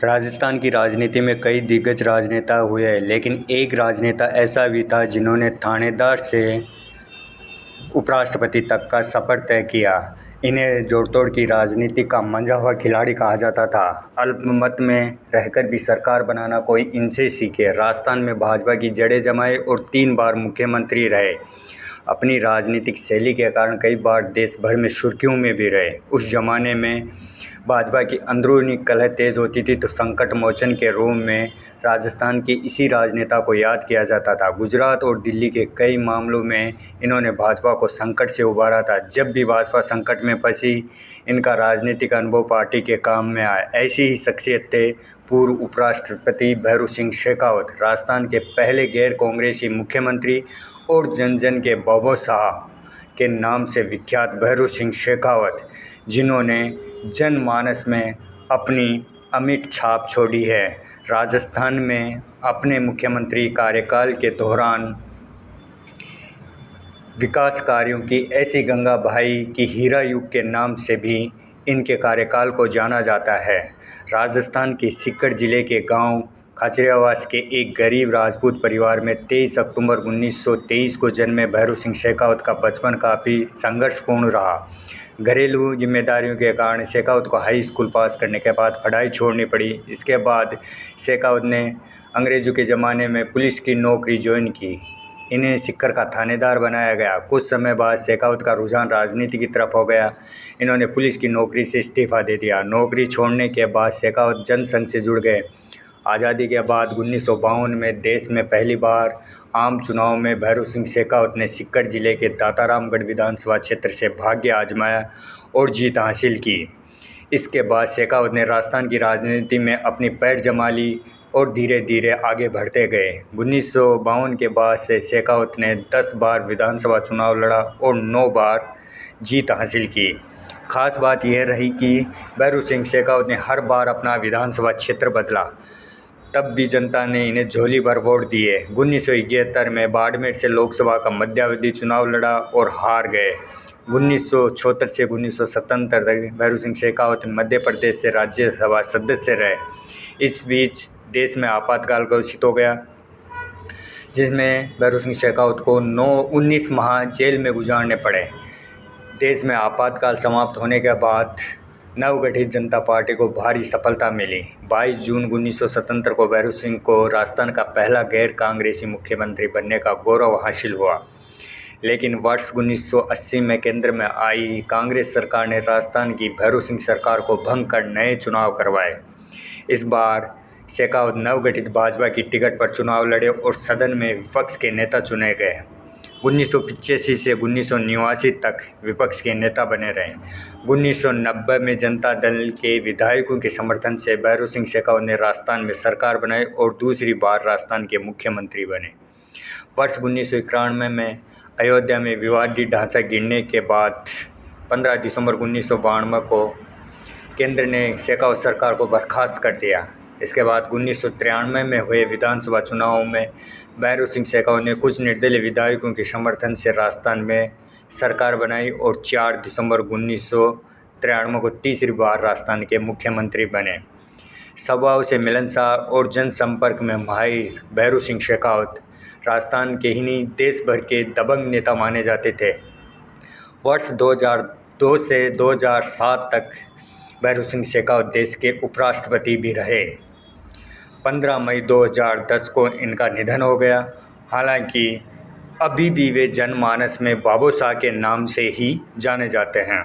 राजस्थान की राजनीति में कई दिग्गज राजनेता हुए हैं, लेकिन एक राजनेता ऐसा भी था जिन्होंने थानेदार से उपराष्ट्रपति तक का सफ़र तय किया। इन्हें जोड़-तोड़ की राजनीति का मंझा हुआ खिलाड़ी कहा जाता था। अल्पमत में रहकर भी सरकार बनाना कोई इनसे सीखे। राजस्थान में भाजपा की जड़ें जमाए और 3 बार मुख्यमंत्री रहे। अपनी राजनीतिक शैली के कारण कई बार देश भर में सुर्खियों में भी रहे। उस जमाने में भाजपा की अंदरूनी कलह तेज़ होती थी तो संकट मोचन के रूप में राजस्थान के इसी राजनेता को याद किया जाता था। गुजरात और दिल्ली के कई मामलों में इन्होंने भाजपा को संकट से उबारा था। जब भी भाजपा संकट में फंसी, इनका राजनीतिक अनुभव पार्टी के काम में आया। ऐसी ही शख्सियत थे पूर्व उपराष्ट्रपति भैरू सिंह शेखावत, राजस्थान के पहले गैर कांग्रेसी मुख्यमंत्री और जन जन के बाबू साहब के नाम से विख्यात भैरू सिंह शेखावत, जिन्होंने जनमानस में अपनी अमिट छाप छोड़ी है। राजस्थान में अपने मुख्यमंत्री कार्यकाल के दौरान विकास कार्यों की ऐसी गंगा बहाई कि हीरा युग के नाम से भी इनके कार्यकाल को जाना जाता है। राजस्थान के सीकर जिले के गांव खाचरियावास के एक गरीब राजपूत परिवार में 23 अक्टूबर 1923 को जन्मे भैरू सिंह शेखावत का बचपन काफ़ी संघर्षपूर्ण रहा। घरेलू जिम्मेदारियों के कारण शेखावत को हाई स्कूल पास करने के बाद पढ़ाई छोड़नी पड़ी। इसके बाद शेखावत ने अंग्रेज़ों के ज़माने में पुलिस की नौकरी ज्वाइन की। इन्हें सीकर का थानेदार बनाया गया। कुछ समय बाद शेखावत का रुझान राजनीति की तरफ हो गया। इन्होंने पुलिस की नौकरी से इस्तीफा दे दिया। नौकरी छोड़ने के बाद शेखावत जनसंघ से जुड़ गए। आज़ादी के बाद 1952 में देश में पहली बार आम चुनाव में भैरू सिंह शेखावत ने सीकर जिले के दातारामगढ़ विधानसभा क्षेत्र से भाग्य आजमाया और जीत हासिल की। इसके बाद शेखावत ने राजस्थान की राजनीति में अपनी पैठ जमा ली और धीरे धीरे आगे बढ़ते गए। 1952 के बाद से शेखावत ने 10 बार विधानसभा चुनाव लड़ा और 9 बार जीत हासिल की। खास बात यह रही कि भैरू सिंह शेखावत ने हर बार अपना विधानसभा क्षेत्र बदला, तब भी जनता ने इन्हें झोली भर वोट दिए। 1971 में बाड़मेर से लोकसभा का मध्यावधि चुनाव लड़ा और हार गए। 1974 से 1977 तक भैरू सिंह शेखावत मध्य प्रदेश से राज्यसभा सदस्य रहे। इस बीच देश में आपातकाल घोषित हो गया, जिसमें भैरू सिंह शेखावत को 19 माह जेल में गुजारने पड़े। देश में आपातकाल समाप्त होने के बाद नवगठित जनता पार्टी को भारी सफलता मिली। 22 जून 1977 को भैरू सिंह को राजस्थान का पहला गैर कांग्रेसी मुख्यमंत्री बनने का गौरव हासिल हुआ। लेकिन वर्ष 1980 में केंद्र में आई कांग्रेस सरकार ने राजस्थान की भैरू सिंह सरकार को भंग कर नए चुनाव करवाए। इस बार शेखावत नवगठित भाजपा की टिकट पर चुनाव लड़े और सदन में विपक्ष के नेता चुने गए। 1985 से 1989 तक विपक्ष के नेता बने रहे। 1990 में जनता दल के विधायकों के समर्थन से भैरू सिंह शेखावत ने राजस्थान में सरकार बनाई और दूसरी बार राजस्थान के मुख्यमंत्री बने। वर्ष 1991 में अयोध्या में विवादी ढांचा गिरने के बाद 15 दिसंबर 1992 को केंद्र ने शेखावत सरकार को बर्खास्त कर दिया। इसके बाद 1993 में हुए विधानसभा चुनाव में भैरू सिंह शेखावत ने कुछ निर्दलीय विधायकों के समर्थन से राजस्थान में सरकार बनाई और 4 दिसंबर 1993 को तीसरी बार राजस्थान के मुख्यमंत्री बने। स्वभाव से मिलनसार और जनसंपर्क में माहिर भैरू सिंह शेखावत राजस्थान के ही नहीं देश भर के दबंग नेता माने जाते थे। वर्ष 2002 से 2007 तक भैरू सिंह शेखावत देश के उपराष्ट्रपति भी रहे। 15 मई 2010 को इनका निधन हो गया। हालांकि अभी भी वे जनमानस में बाबू साहब के नाम से ही जाने जाते हैं।